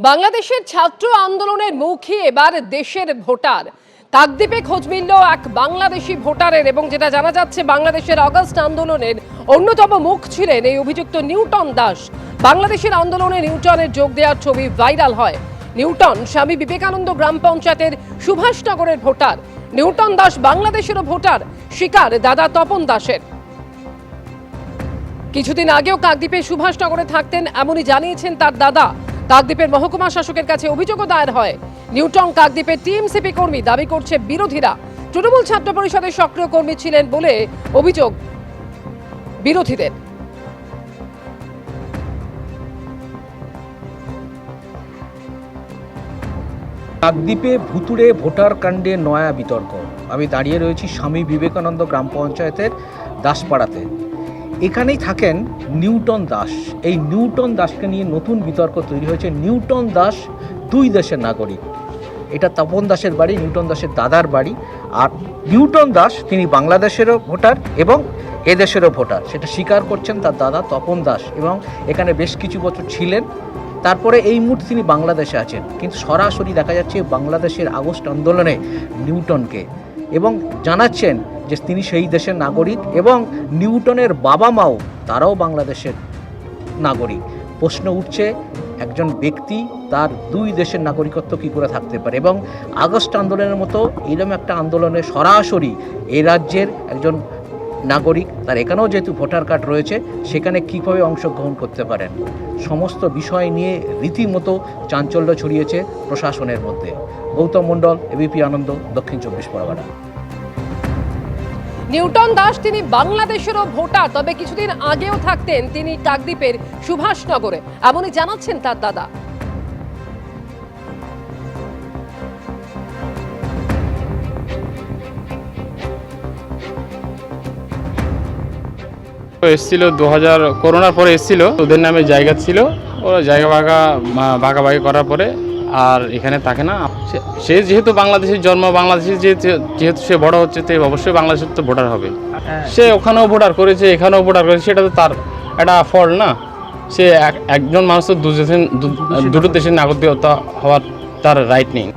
বাংলাদেশের ছাত্র আন্দোলনের মুখে এবার দেশের ভোটার। কাকদ্বীপে খোঁজ মিলল এক বাংলাদেশি ভোটারের এবং যেটা জানা যাচ্ছে বাংলাদেশের আগস্ট আন্দোলনের অন্যতম মুখ ছিলেন এই অভিযুক্ত নিউটন দাস। বাংলাদেশের আন্দোলনে নিউটনের যোগ দেওয়ার ছবি ভাইরাল হয়। নিউটন স্বামী বিবেকানন্দ গ্রাম পঞ্চায়েতের সুভাষনগরের ভোটার। নিউটন দাস বাংলাদেশেরও ভোটার, স্বীকার দাদা তপন দাসের। কিছুদিন আগেও কাকদ্বীপে সুভাষনগরে থাকতেন এমনই জানিয়েছেন তার দাদা। কাকদ্বীপের মহকুমা শাসকের কাছে অভিযোগও দায়ের হয়। নিউটন কাকদ্বীপের টিএমসিপি কর্মী দাবি করছে বিরোধীরা। তৃণমূল ছাত্র পরিষদের সক্রিয় কর্মী ছিলেন বলে অভিযোগ বিরোধীদের। কাকদ্বীপে ভুতুড়ে ভোটার কাণ্ডে নয়া বিতর্ক। আমি দাঁড়িয়ে রয়েছি স্বামী বিবেকানন্দ গ্রাম পঞ্চায়েতের দাসপাড়াতে। এখানেই থাকেন নিউটন দাস। এই নিউটন দাসকে নিয়ে নতুন বিতর্ক তৈরি হয়েছে। নিউটন দাস দুই দেশের নাগরিক। এটা তপন দাসের বাড়ি, নিউটন দাসের দাদার বাড়ি। আর নিউটন দাস তিনি বাংলাদেশেরও ভোটার এবং এদেশেরও ভোটার, সেটা স্বীকার করছেন তার দাদা তপন দাস, এবং এখানে বেশ কিছু বছর ছিলেন। তারপরে এই মুহূর্তে তিনি বাংলাদেশে আছেন, কিন্তু সরাসরি দেখা যাচ্ছে বাংলাদেশের আগস্ট আন্দোলনে নিউটনকে, এবং জানাচ্ছেন যে তিনি সেই দেশের নাগরিক এবং নিউটনের বাবা মাও তারাও বাংলাদেশের নাগরিক। প্রশ্ন উঠছে একজন ব্যক্তি তার দুই দেশের নাগরিকত্ব কী করে থাকতে পারে, এবং আগস্ট আন্দোলনের মতো এরকম একটা আন্দোলনে সরাসরি এই রাজ্যের একজন নাগরিক, তার এখানেও যেহেতু ভোটার কার্ড রয়েছে, সেখানে কীভাবে অংশগ্রহণ করতে পারেন। সমস্ত বিষয় নিয়ে রীতিমতো চাঞ্চল্য ছড়িয়েছে প্রশাসনের মধ্যে। গৌতম মণ্ডল, এবিপি আনন্দ, দক্ষিণ 24 পরগনা। নিউটন দাস তিনি বাংলাদেশেরও ভোটার, তবে কিছুদিন আগেও থাকতেন তিনি কাকদ্বীপের সুভাষনগরে, এমনই জানাচ্ছেন তার দাদা। এসেছিল 2000 করোনার পরে এসেছিল, ওদের নামে জায়গা ছিল, ওরা জায়গা ভাগাভাগি করার পরে আর এখানে থাকে না। সে যেহেতু বাংলাদেশের জন্ম, বাংলাদেশে যেহেতু সে বড় হচ্ছে, তো অবশ্যই বাংলাদেশের তো ভোটার হবে। সে ওখানেও ভোটার করেছে, এখানেও ভোটার করেছে, সেটা তো তার একটা ফল না। সে একজন মানুষ তো দুটো দেশের নাগরিকতা হওয়ার তার রাইট নেই।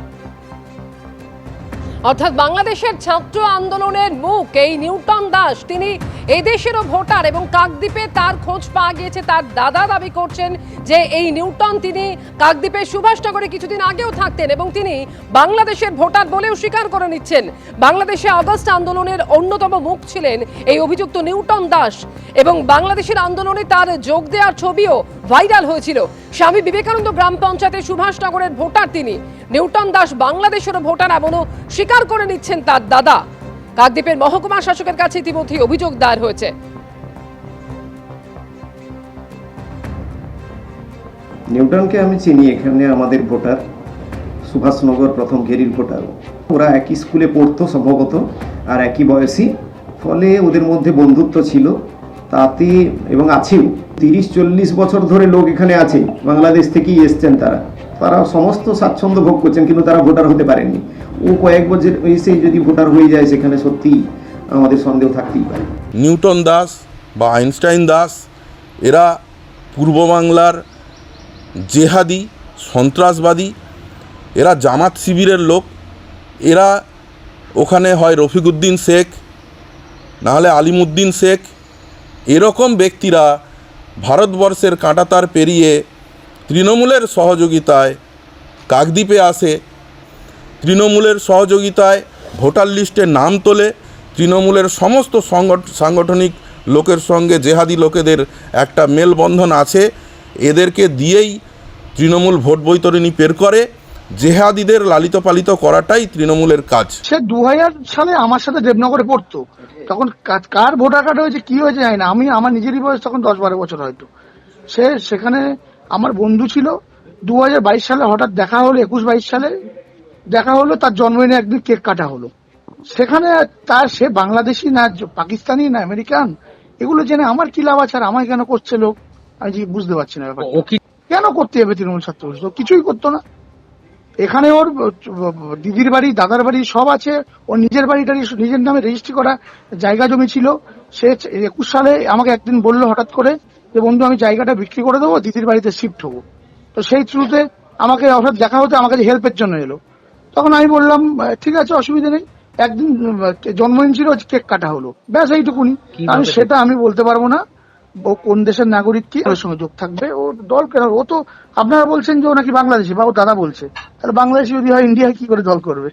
অর্থাৎ বাংলাদেশের ছাত্র আন্দোলনের মুখ এই নিউটন দাস তিনি এদেশেরও ভোটার, এবং কাকদ্বীপে তার খোঁজ পাওয়া গিয়েছে। তার দাদা দাবি করছেন যে এই নিউটন তিনি কাকদ্বীপের সুভাষনগরে কিছুদিন আগেও থাকতেন এবং তিনি বাংলাদেশের ভোটার বলেও স্বীকার করে নিচ্ছেন। বাংলাদেশে আগস্ট আন্দোলনের অন্যতম মুখ ছিলেন এই অভিযুক্ত নিউটন দাস, এবং বাংলাদেশের আন্দোলনে তার যোগ দেওয়ার ছবিও ভাইরাল হয়েছিল। স্বামী বিবেকানন্দ গ্রাম পঞ্চায়েতের সুভাষনগরের ভোটার তিনি। নিউটন দাস বাংলাদেশেরও ভোটার এমনও স্বীকার করে নিচ্ছেন তার দাদা। কাকদ্বীপের মহকুমা শাসকের কাছে ইতিমধ্যে অভিযোগ দায়ের হয়েছে। নিউটনকে আমি চিনি, এখানে আমাদের ভোটার, সুভাষনগর প্রথম ঘেরির ভোটার। ওরা একই স্কুলে পড়তো সম্ভবত, আর একই বয়সী, ফলে ওদের মধ্যে বন্ধুত্ব ছিল তাতে, এবং আছেও। 30-40 বছর ধরে লোক এখানে আছে, বাংলাদেশ থেকেই এসছেন তারা সমস্ত স্বাচ্ছন্দ্য ভোগ করছেন, কিন্তু তারা ভোটার হতে পারেননি। ও কয়েক বছর এসে যদি ভোটার হয়ে যায়, সেখানে সত্যি আমাদের সন্দেহ থাকতেই পারে। নিউটন দাস বা আইনস্টাইন দাস এরা পূর্ব বাংলার জেহাদি, সন্ত্রাসবাদী, এরা জামাত শিবিরের লোক। এরা ওখানে হয় রফিকুদ্দিন শেখ, নাহলে আলিমুদ্দিন শেখ, এরকম ব্যক্তিরা ভারতবর্ষের কাঁটাতার পেরিয়ে তৃণমূলের সহযোগিতায় কাকদ্বীপে আসে, তৃণমূলের সহযোগিতায় ভোটার লিস্টে নাম তোলে। তৃণমূলের সমস্ত সাংগঠনিক লোকের সঙ্গে জেহাদি লোকেদের একটা মেলবন্ধন আছে, এদেরকে দিয়েই তৃণমূল ভোট বৈতরণী বের করে। জেহাদিদের লালিত পালিত করাটাই তৃণমূলের কাজ। সে 2000 সালে আমার সাথে দেবনগরে পড়তো, তখন কার ভোটার কার্ড হয়েছে কি হয়েছে জানি না। আমার নিজেরই বয়স তখন 10-12 বছর হয়তো। সেখানে আমার বন্ধু ছিল। 2022 সালে হঠাৎ দেখা হলো, 21-22 সালে দেখা হলো, তার জন্মদিনে একদিন কেক কাটা হলো। সেখানে সে বাংলাদেশি না পাকিস্তানি না আমেরিকান, এগুলো জেনে আমার কি লাভ আছে, আর আমায় কেন করছে লোক, আমি বুঝতে পারছি না ব্যাপারটা। কেন করতে হবে তৃণমূল ছাত্র পরিষদ? কিছুই করতো না। এখানে ওর দিদির বাড়ি, দাদার বাড়ি সব আছে, ওর নিজের বাড়িটা নিজের নামে রেজিস্ট্রি করা জায়গা জমি ছিল। সে 21 সালে আমাকে একদিন বললো হঠাৎ করে যে বন্ধু আমি জায়গাটা বিক্রি করে দেবো, দিদির বাড়িতে শিফট হবো। তো সেই থ্রুতে আমাকে হঠাৎ দেখা হতে আমার কাছে হেল্পের জন্য এলো। তখন আমি বললাম ঠিক আছে, অসুবিধা নেই। একদিন জন্মদিন ছিল, কেক কাটা হলো, ব্যাস এইটুকুনি। কারণ সেটা আমি বলতে পারবো না ও কোন দেশের নাগরিক, কি ওর সঙ্গে যোগ থাকবে, ও দল কেন? ও তো আপনারা বলছেন যে ও নাকি বাংলাদেশি, বা ও দাদা বলছে, তাহলে বাংলাদেশি যদি হয় ইন্ডিয়ায় কি করে দল করবে?